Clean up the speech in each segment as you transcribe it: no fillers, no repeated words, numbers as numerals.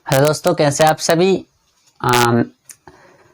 Hello दोस्तों, कैसे आप सभी।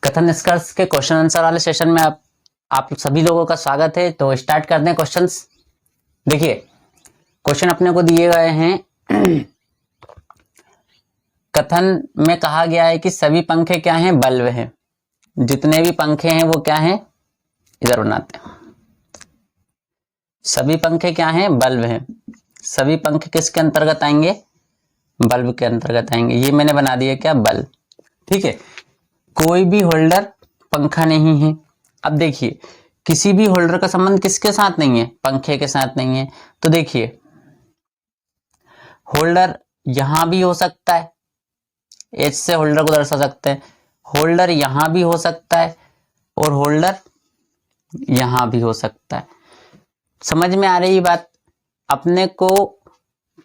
कथन निष्कर्ष के क्वेश्चन आंसर वाले सेशन में आप सभी लोगों का स्वागत है। तो स्टार्ट करते हैं क्वेश्चंस। देखिए, क्वेश्चन अपने को दिए गए हैं। कथन में कहा गया है कि सभी पंखे क्या हैं? बल्ब हैं। जितने भी पंखे हैं वो क्या हैं? इधर बनाते हैं। सभी पंखे क्या हैं? बल्ब हैं। सभी पंखे किसके अंतर्गत आएंगे? बल्ब के अंतर्गत आएंगे। ये मैंने बना दिया क्या? बल्ब। ठीक है। कोई भी होल्डर पंखा नहीं है। अब देखिए, किसी भी होल्डर का संबंध किसके साथ नहीं है? पंखे के साथ नहीं है। तो देखिए, होल्डर यहां भी हो सकता है, एच से होल्डर को दर्शा सकते हैं। होल्डर यहां भी हो सकता है और होल्डर यहां भी हो सकता है। समझ में आ रही बात? अपने को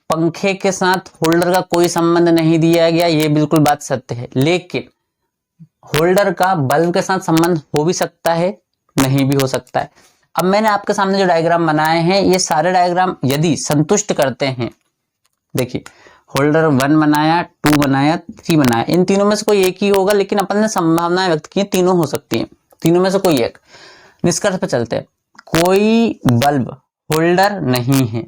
पंखे के साथ होल्डर का कोई संबंध नहीं दिया गया, ये बिल्कुल बात सत्य है। लेकिन होल्डर का बल्ब के साथ संबंध हो भी सकता है, नहीं भी हो सकता है। अब मैंने आपके सामने जो डायग्राम बनाए हैं, ये सारे डायग्राम यदि संतुष्ट करते हैं, देखिए होल्डर 1 बनाया, 2 बनाया, 3 बनाया, इन तीनों में से कोई एक ही होगा। लेकिन अपन ने संभावनाएं व्यक्त की, तीनों हो सकती हैं, तीनों में से कोई एक। निष्कर्ष पे चलते हैं। कोई बल्ब होल्डर नहीं है।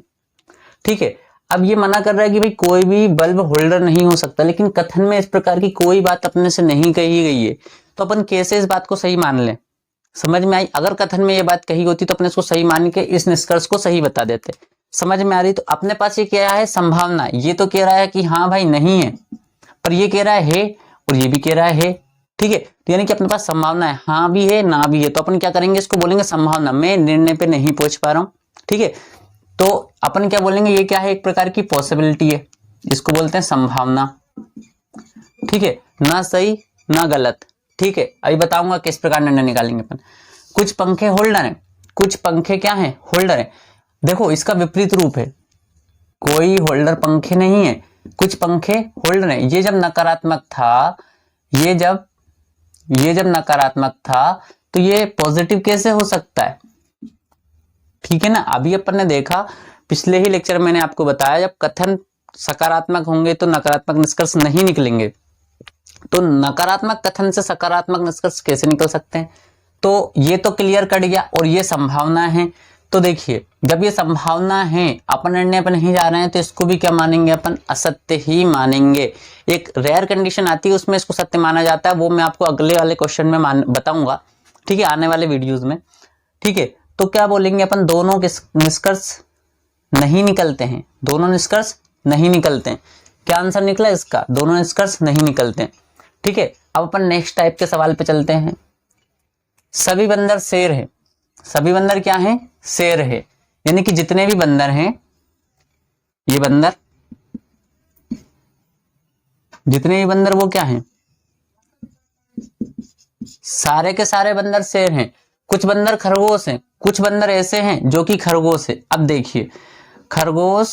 ठीक है। अब ये मना कर रहा है कि भाई कोई भी बल्ब होल्डर नहीं हो सकता, लेकिन कथन में इस प्रकार की कोई बात अपने से नहीं कही गई है, तो अपन कैसे इस बात को सही मान लें? समझ में आई? अगर कथन में ये बात कही होती तो अपने इसको सही मान के इस निष्कर्ष को सही बता देते। समझ में आ रही? तो अपने पास ये क्या है? संभावना। ये तो कह रहा है कि हाँ भाई नहीं है, पर ये कह रहा है और ये भी कह रहा है। ठीक है। तो यानी कि अपने पास संभावना है, हाँ भी है ना भी है। तो अपन क्या करेंगे? इसको बोलेंगे संभावना। मैं निर्णय पे नहीं पहुंच पा रहा हूं। ठीक है। तो अपन क्या बोलेंगे? ये क्या है? एक प्रकार की पॉसिबिलिटी है, इसको बोलते हैं संभावना। ठीक है। ना सही ना गलत। ठीक है। अभी बताऊंगा किस प्रकार निर्णय निकालेंगे अपन। कुछ पंखे होल्डर हैं, कुछ पंखे क्या हैं? होल्डर हैं। देखो, इसका विपरीत रूप है। कोई होल्डर पंखे नहीं है, कुछ पंखे होल्डर हैं। ये जब नकारात्मक था, ये जब नकारात्मक था, तो ये पॉजिटिव कैसे हो सकता है? ठीक है ना। अभी अपन ने देखा, पिछले ही लेक्चर में मैंने आपको बताया, जब कथन सकारात्मक होंगे तो नकारात्मक निष्कर्ष नहीं निकलेंगे। तो नकारात्मक कथन से सकारात्मक निष्कर्ष कैसे निकल सकते हैं? तो ये तो क्लियर कट गया। और ये संभावना है। तो देखिए, जब ये संभावना है, अपन निर्णय पर नहीं जा रहे हैं, तो इसको भी क्या मानेंगे? अपन असत्य ही मानेंगे। एक रेयर कंडीशन आती है, उसमें इसको सत्य माना जाता है। वो मैं आपको अगले वाले क्वेश्चन में बताऊंगा। ठीक है, आने वाले वीडियोज में। ठीक है। तो क्या बोलेंगे अपन? दोनों निष्कर्ष नहीं निकलते हैं। दोनों निष्कर्ष नहीं निकलते हैं। क्या आंसर निकला इसका? दोनों निष्कर्ष नहीं निकलते हैं। ठीक है। अब अपन नेक्स्ट टाइप के सवाल पे चलते हैं। सभी बंदर शेर है। सभी बंदर क्या है? शेर है। यानी कि जितने भी बंदर हैं, ये बंदर, जितने भी बंदर वो क्या हैं? सारे के सारे बंदर शेर हैं। कुछ बंदर खरगोश हैं, कुछ बंदर ऐसे हैं जो कि खरगोश है। अब देखिए, खरगोश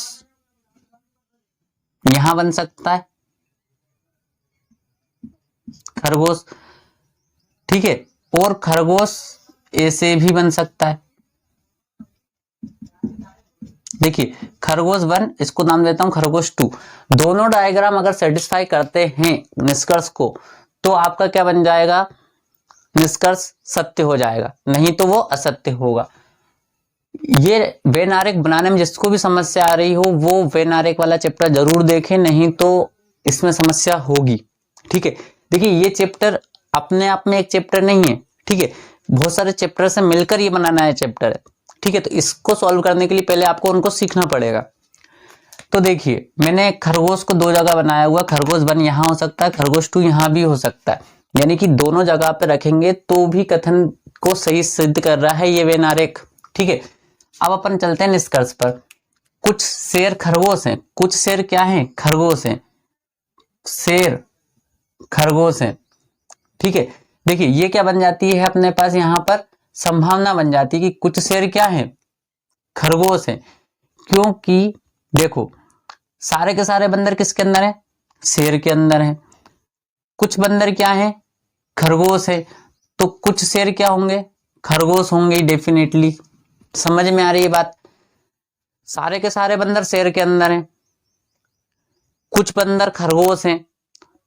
यहां बन सकता है, खरगोश। ठीक है। और खरगोश ऐसे भी बन सकता है। देखिए, खरगोश 1, इसको नाम देता हूं खरगोश 2। दोनों डायग्राम अगर सेटिस्फाई करते हैं निष्कर्ष को, तो आपका क्या बन जाएगा? निष्कर्ष सत्य हो जाएगा, नहीं तो वो असत्य होगा। ये वेन आरेख बनाने में जिसको भी समस्या आ रही हो, वो वेन आरेख वाला चैप्टर जरूर देखें, नहीं तो इसमें समस्या होगी। ठीक है। देखिए, ये चैप्टर अपने आप में एक चैप्टर नहीं है। ठीक है। बहुत सारे चैप्टर से मिलकर ये बनाना है चैप्टर है। ठीक है। तो इसको सॉल्व करने के लिए पहले आपको उनको सीखना पड़ेगा। तो देखिए, मैंने खरगोश को 2 जगह बनाया हुआ। खरगोश 1 यहां हो सकता है, खरगोश 2 यहां भी हो सकता है। यानी कि दोनों जगह पे रखेंगे तो भी कथन को सही सिद्ध कर रहा है ये वेन आरेख। ठीक है। अब अपन चलते हैं निष्कर्ष पर। कुछ शेर खरगोश हैं, कुछ शेर क्या हैं? खरगोश हैं। शेर खरगोश हैं। ठीक है। देखिए, ये क्या बन जाती है अपने पास? यहां पर संभावना बन जाती है कि कुछ शेर क्या हैं? खरगोश हैं। क्योंकि देखो, सारे के सारे बंदर किसके अंदर है? शेर के अंदर है। कुछ बंदर क्या है? खरगोश है। तो कुछ शेर क्या होंगे? खरगोश होंगे डेफिनेटली। समझ में आ रही है बात? सारे के सारे बंदर शेर के अंदर हैं, कुछ बंदर खरगोश हैं,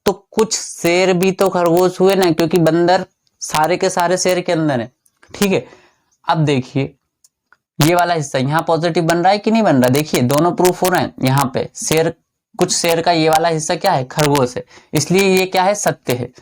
तो कुछ शेर भी तो खरगोश हुए ना, क्योंकि बंदर सारे के सारे शेर के अंदर है। ठीक है, अब देखिए ये वाला हिस्सा यहाँ पॉजिटिव बन रहा है कि नहीं बन रहा, देखिए दोनों प्रूफ हो रहे हैं। यहाँ पे शेर, कुछ शेर का ये वाला हिस्सा क्या है, खरगोश है, इसलिए ये क्या है, सत्य है।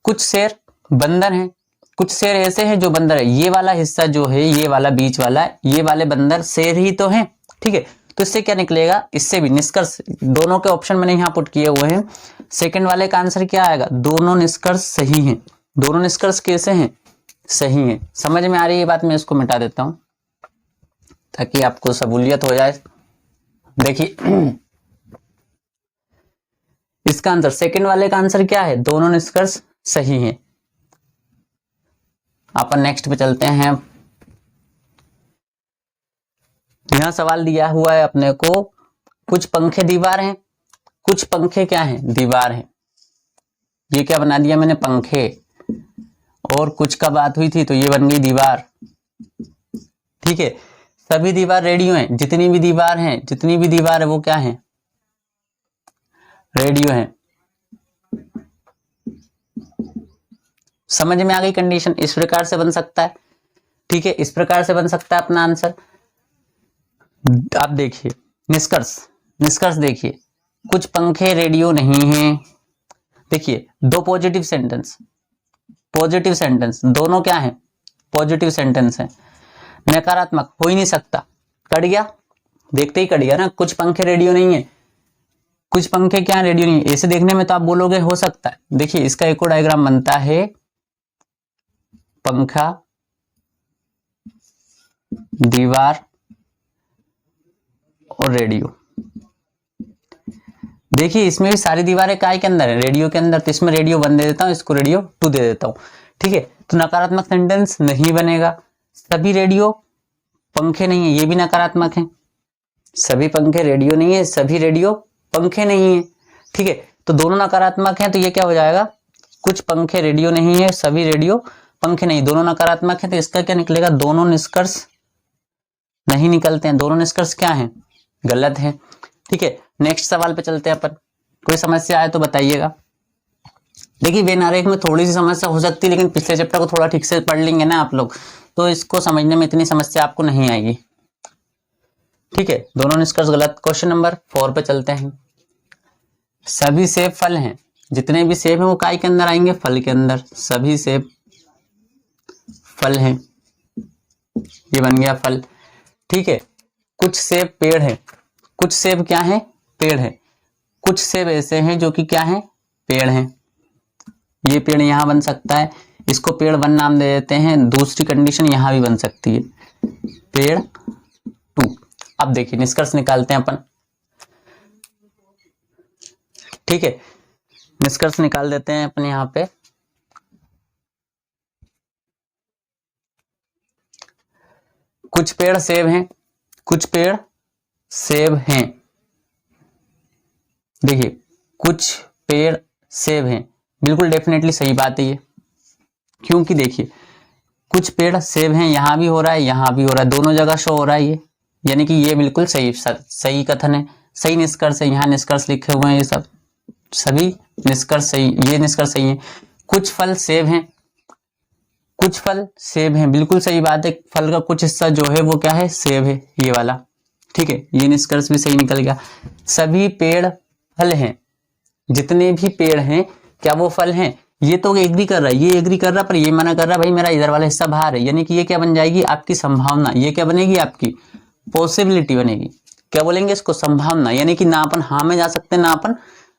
कुछ शेर बंदर हैं, कुछ शेर ऐसे हैं जो बंदर है, ये वाला हिस्सा जो है, ये वाला बीच वाला, ये वाले बंदर शेर ही तो हैं। ठीक है, तो इससे क्या निकलेगा, इससे भी निष्कर्ष, दोनों के ऑप्शन मैंने यहाँ पुट किए हुए हैं। सेकंड वाले का आंसर क्या आएगा, दोनों निष्कर्ष सही हैं। दोनों निष्कर्ष कैसे हैं, सही हैं। समझ में आ रही है बात, मैं इसको मिटा देता हूं ताकि आपको सहूलियत हो जाए। देखिए इसका आंसर, सेकंड वाले का आंसर क्या है, दोनों निष्कर्ष सही हैं। अपन नेक्स्ट पे चलते हैं। यहां सवाल दिया हुआ है अपने को, कुछ पंखे दीवार हैं, कुछ पंखे क्या हैं, दीवार हैं। ये क्या बना दिया मैंने, पंखे, और कुछ का बात हुई थी तो ये बन गई दीवार। ठीक है, सभी दीवार रेडियो हैं, जितनी भी दीवार हैं, जितनी भी दीवार है वो क्या है, रेडियो है। समझ में आ गई कंडीशन, इस प्रकार से बन सकता है। ठीक है, इस प्रकार से बन सकता है अपना आंसर। आप देखिए निष्कर्ष, निष्कर्ष देखिए, कुछ पंखे रेडियो नहीं हैं। देखिए दो पॉजिटिव सेंटेंस, पॉजिटिव सेंटेंस दोनों क्या है, पॉजिटिव सेंटेंस है। नकारात्मक हो ही नहीं सकता, कट गया, देखते ही कट गया ना। कुछ पंखे रेडियो नहीं है, कुछ पंखे क्या रेडियो नहीं है, ऐसे देखने में तो आप बोलोगे हो सकता है। देखिए इसका एक और डायग्राम बनता है, पंखा, दीवार और रेडियो। देखिए इसमें भी सारी दीवारें काय के अंदर है, रेडियो के अंदर, तो इसमें रेडियो 1 दे देता हूं, इसको रेडियो 2 दे देता हूं। ठीक है, तो नकारात्मक सेंटेंस नहीं बनेगा। सभी रेडियो पंखे नहीं है, ये भी नकारात्मक है। सभी पंखे रेडियो नहीं है, सभी रेडियो पंखे नहीं है। ठीक है, तो दोनों नकारात्मक हैं, तो ये क्या हो जाएगा, कुछ पंखे रेडियो नहीं है, सभी रेडियो पंखे नहीं, दोनों नकारात्मक है। तो इसका क्या निकलेगा, दोनों निष्कर्ष नहीं निकलते हैं, दोनों निष्कर्ष क्या है, गलत है। ठीक है, नेक्स्ट सवाल पे चलते हैं अपन। कोई समस्या आए तो बताइएगा। देखिए वेन आरेख में थोड़ी सी समस्या हो सकती है, लेकिन पिछले चैप्टर को थोड़ा ठीक से पढ़ लेंगे ना आप लोग, तो इसको समझने में इतनी समस्या आपको नहीं आएगी। ठीक है, दोनों निष्कर्ष गलत। क्वेश्चन नंबर 4 पे चलते हैं। सभी सेब फल हैं, जितने भी सेब हैं वो काय के अंदर आएंगे, फल के अंदर। सभी सेब फल हैं, ये बन गया फल। ठीक है, कुछ सेब पेड़ है, कुछ सेब क्या है, पेड़ है। कुछ सेब ऐसे हैं जो कि क्या है, पेड़ हैं। ये पेड़ यहां बन सकता है, इसको पेड़ 1 नाम दे देते हैं। दूसरी कंडीशन यहां भी बन सकती है, पेड़ 2। अब देखिए निष्कर्ष निकालते हैं अपन। ठीक है, निष्कर्ष निकाल देते हैं अपन यहां पे। कुछ पेड़ सेब हैं, कुछ पेड़ सेब हैं। देखिए कुछ पेड़ सेब हैं, बिल्कुल डेफिनेटली सही बात है ये, क्योंकि देखिए कुछ पेड़ सेब हैं, यहां भी हो रहा है, यहां भी हो रहा है, दोनों जगह शो हो रहा है ये, यानी कि ये बिल्कुल सही कथन है, सही निष्कर्ष है। यहाँ निष्कर्ष लिखे हुए हैं, ये सब सभी निष्कर्ष सही, ये निष्कर्ष सही है। कुछ फल सेब हैं, कुछ फल सेब हैं, बिल्कुल सही बात है। फल का कुछ हिस्सा जो है वो क्या है, सेब है, ये वाला। ठीक है, ये निष्कर्ष भी सही निकल गया। सभी पेड़ फल हैं, जितने भी पेड़ हैं क्या वो फल हैं, ये तो एग्री कर रहा है, ये एग्री कर रहा है, पर ये मना कर रहा है भाई मेरा इधर वाला हिस्सा बाहर है, यानी कि ये क्या बन जाएगी, आपकी संभावना। ये क्या बनेगी, आपकी पॉसिबिलिटी बनेगी। क्या बोलेंगे इसको, संभावना, यानी कि ना अपन हाँ में जा सकते हैं, ना अपन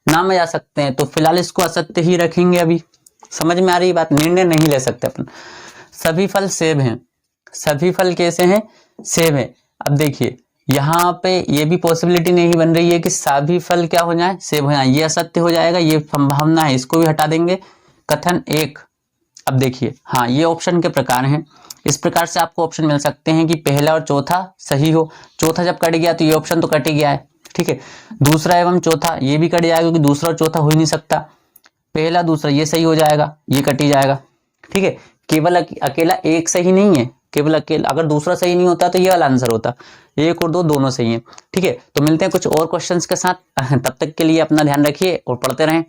ना में जा सकते हैं। तो फिलहाल इसको असत्य ही रखेंगे। अभी समझ में आ रही बात, निर्णय नहीं ले सकते अपन। सभी फल सेब हैं, सभी फल कैसे हैं, सेब है। अब देखिए यहाँ पे ये भी पॉसिबिलिटी नहीं बन रही है कि सभी फल क्या हो जाए, सेब हो जाए, ये असत्य हो जाएगा, ये संभावना है, इसको भी हटा देंगे। कथन 1। अब देखिए हाँ, ये ऑप्शन के प्रकार हैं। इस प्रकार से आपको ऑप्शन मिल सकते हैं कि पहला और चौथा सही हो। चौथा जब कट गया तो ये ऑप्शन तो कट ही गया है। ठीक है, दूसरा एवं चौथा ये भी कट जाएगा, क्योंकि दूसरा और चौथा हो ही नहीं सकता। पहला दूसरा ये सही हो जाएगा, ये कट ही जाएगा। ठीक है, केवल अकेला एक सही नहीं है, केवल अकेला, अगर दूसरा सही नहीं होता तो ये वाला आंसर होता। 1 और 2 दोनों सही हैं। ठीक है, तो मिलते हैं कुछ और क्वेश्चंस के साथ, तब तक के लिए अपना ध्यान रखिए और पढ़ते रहें।